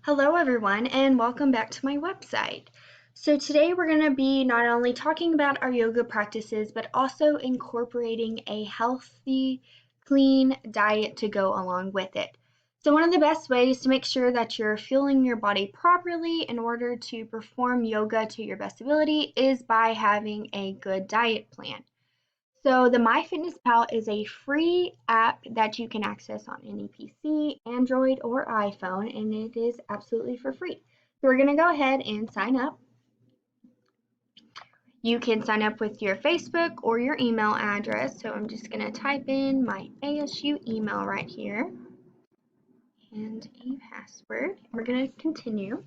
Hello everyone and welcome back to my website. So today we're going to be not only talking about our yoga practices but also incorporating a healthy, clean diet to go along with it. So one of the best ways to make sure that you're fueling your body properly in order to perform yoga to your best ability is by having a good diet plan. So the MyFitnessPal is a free app that you can access on any PC, Android, or iPhone, and it is absolutely for free. So we're going to go ahead and sign up. You can sign up with your Facebook or your email address. So I'm just going to type in my ASU email right here and a password. We're going to continue.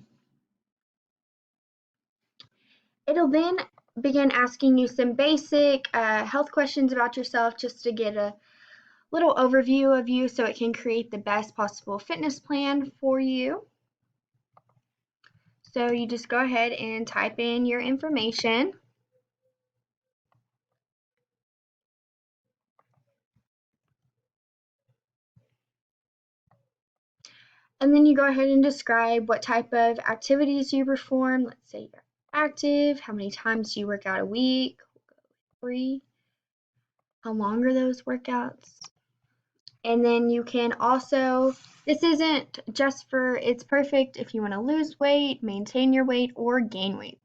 It'll then begin asking you some basic health questions about yourself just to get a little overview of you so it can create the best possible fitness plan for you. So you just go ahead and type in your information. And then you go ahead and describe what type of activities you perform. Let's say you're active, how many times do you work out a week, 3, how long are those workouts? And then you can also, this isn't just for, it's perfect if you want to lose weight, maintain your weight, or gain weight.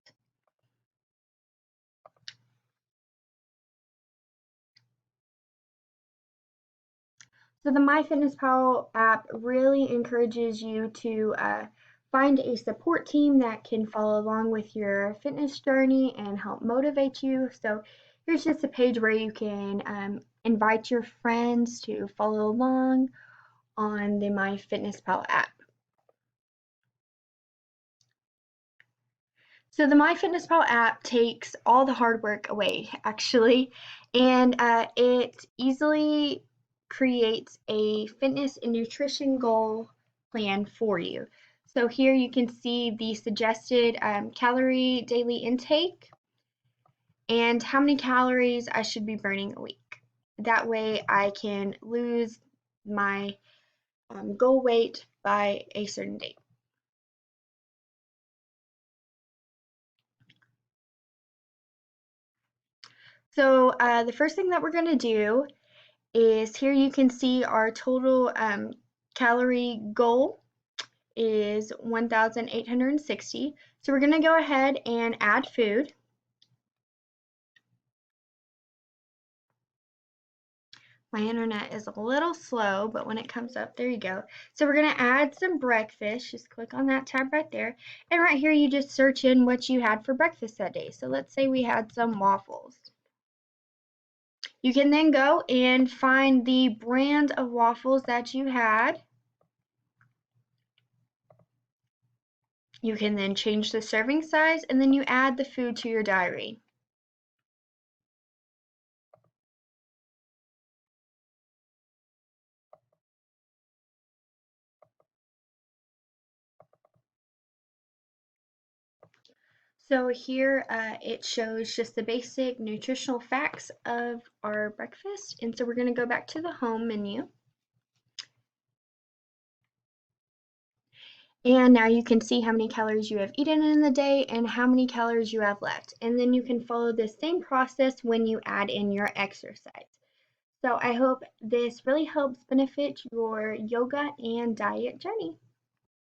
So the MyFitnessPal app really encourages you to find a support team that can follow along with your fitness journey and help motivate you. So here's just a page where you can invite your friends to follow along on the MyFitnessPal app. So the MyFitnessPal app takes all the hard work away, actually, and it easily creates a fitness and nutrition goal plan for you. So here you can see the suggested calorie daily intake and how many calories I should be burning a week. That way I can lose my goal weight by a certain date. So the first thing that we're going to do is here you can see our total calorie goal is 1,860. So we're going to go ahead and add food. My internet is a little slow, but when it comes up, there you go. So we're going to add some breakfast. Just click on that tab right there. And right here, you just search in what you had for breakfast that day. So let's say we had some waffles. You can then go and find the brand of waffles that you had. You can then change the serving size and then you add the food to your diary. So here it shows just the basic nutritional facts of our breakfast. And so we're going to go back to the home menu. And now you can see how many calories you have eaten in the day and how many calories you have left. And then you can follow the same process when you add in your exercise. So I hope this really helps benefit your yoga and diet journey.